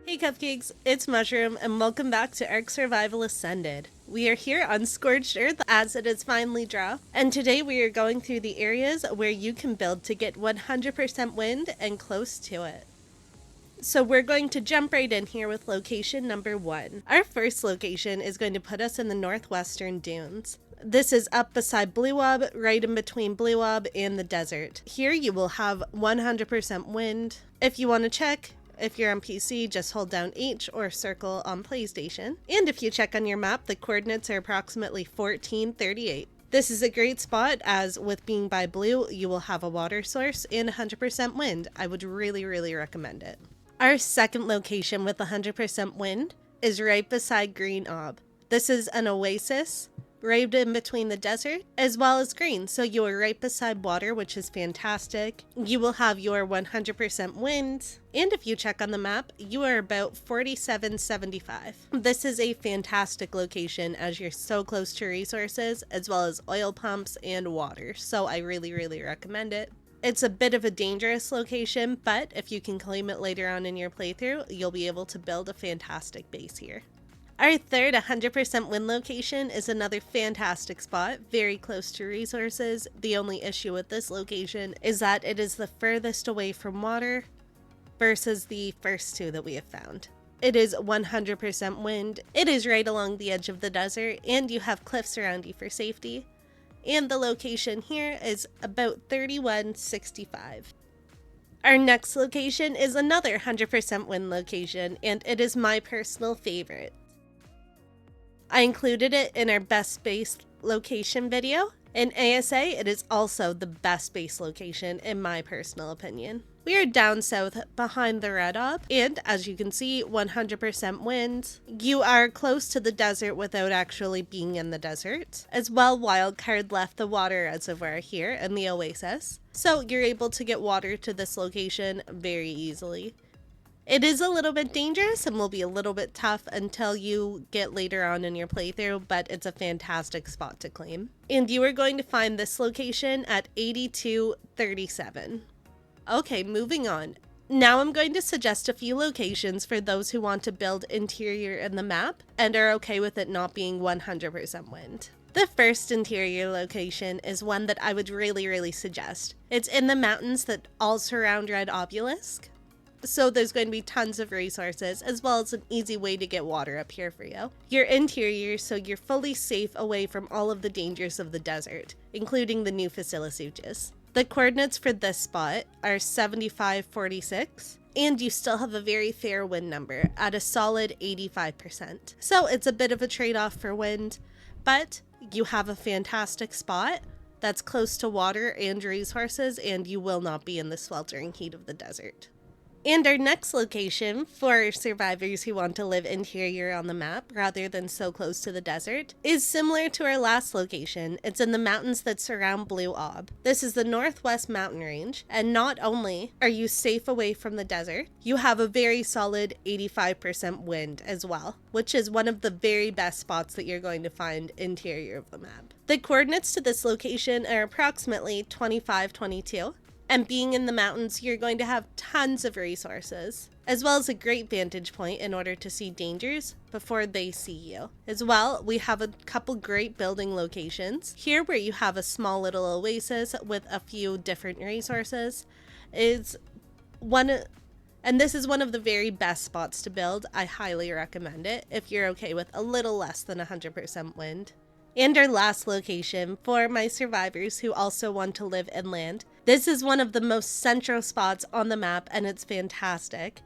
Hey cupcakes, it's Mushroom and welcome back to arksurvivalascended. We are here on Scorched Earth as it is finally dropped, and today we are going through the areas where you can build to get 100% wind and close to it. So we're going to jump right in here with location number 1. Our first location is going to put us in the Northwestern dunes. This is up beside Blue Wob, right in between Blue Wob and the desert. Here you will have 100% wind. If you want to check, if you're on PC, just hold down H or circle on PlayStation. And if you check on your map, the coordinates are approximately 1438. This is a great spot as with being by blue, you will have a water source and 100% wind. I would really recommend it. Our second location with 100% wind is right beside Green Ob. This is an oasis right in between the desert as well as green, so you are right beside water, which is fantastic. You will have your 100% wind, and if you check on the map, you are about 4775. This is a fantastic location as you're so close to resources as well as oil pumps and water, so I really recommend it. It's a bit of a dangerous location, but if you can claim it later on in your playthrough, you'll be able to build a fantastic base here. Our third 100% wind location is another fantastic spot, very close to resources. The only issue with this location is that it is the furthest away from water versus the first two that we have found. It is 100% wind, it is right along the edge of the desert, and you have cliffs around you for safety. And the location here is about 3165. Our next location is another 100% wind location, and it is my personal favorite. I included it in our best base location video. In ASA, it is also the best base location in my personal opinion. We are down south behind the Red Ob, and as you can see, 100% wind. You are close to the desert without actually being in the desert. As well, Wildcard left the water reservoir here in the oasis, so you're able to get water to this location very easily. It is a little bit dangerous and will be a little bit tough until you get later on in your playthrough, but it's a fantastic spot to claim. And you are going to find this location at 8237. Okay, moving on. Now I'm going to suggest a few locations for those who want to build interior in the map and are okay with it not being 100% wind. The first interior location is one that I would really suggest. It's in the mountains that all surround Red Obelisk. So there's going to be tons of resources as well as an easy way to get water up here for you. You're interior, so you're fully safe away from all of the dangers of the desert, including the new facilisuches. The coordinates for this spot are 7546, and you still have a very fair wind number at a solid 85%. So it's a bit of a trade-off for wind, but you have a fantastic spot that's close to water and resources, and you will not be in the sweltering heat of the desert. And our next location for survivors who want to live interior on the map rather than so close to the desert is similar to our last location. It's in the mountains that surround Blue Ob. This is the Northwest mountain range, and not only are you safe away from the desert, you have a very solid 85% wind as well, which is one of the very best spots that you're going to find interior of the map. The coordinates to this location are approximately 2522. And being in the mountains, you're going to have tons of resources, as well as a great vantage point in order to see dangers before they see you. As well, we have a couple great building locations. Here where you have a small little oasis with a few different resources is one, and this is one of the very best spots to build. I highly recommend it if you're okay with a little less than 100% wind. And our last location for my survivors who also want to live inland. This is one of the most central spots on the map, and it's fantastic.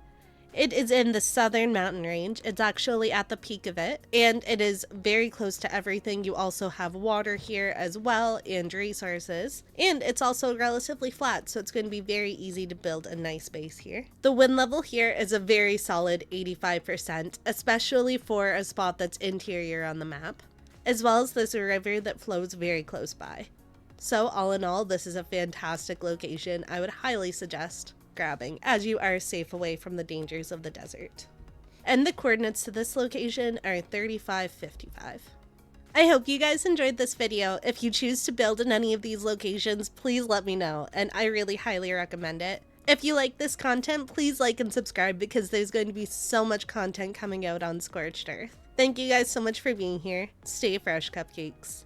It is in the southern mountain range. It's actually at the peak of it, and it is very close to everything. You also have water here as well and resources, and it's also relatively flat, so it's going to be very easy to build a nice base here. The wind level here is a very solid 85%, especially for a spot that's interior on the map, as well as there's a river that flows very close by. So all in all, this is a fantastic location I would highly suggest grabbing as you are safe away from the dangers of the desert. And the coordinates to this location are 3555. I hope you guys enjoyed this video. If you choose to build in any of these locations, please let me know, and I really highly recommend it. If you like this content, please like and subscribe because there's going to be so much content coming out on Scorched Earth. Thank you guys so much for being here. Stay fresh, cupcakes.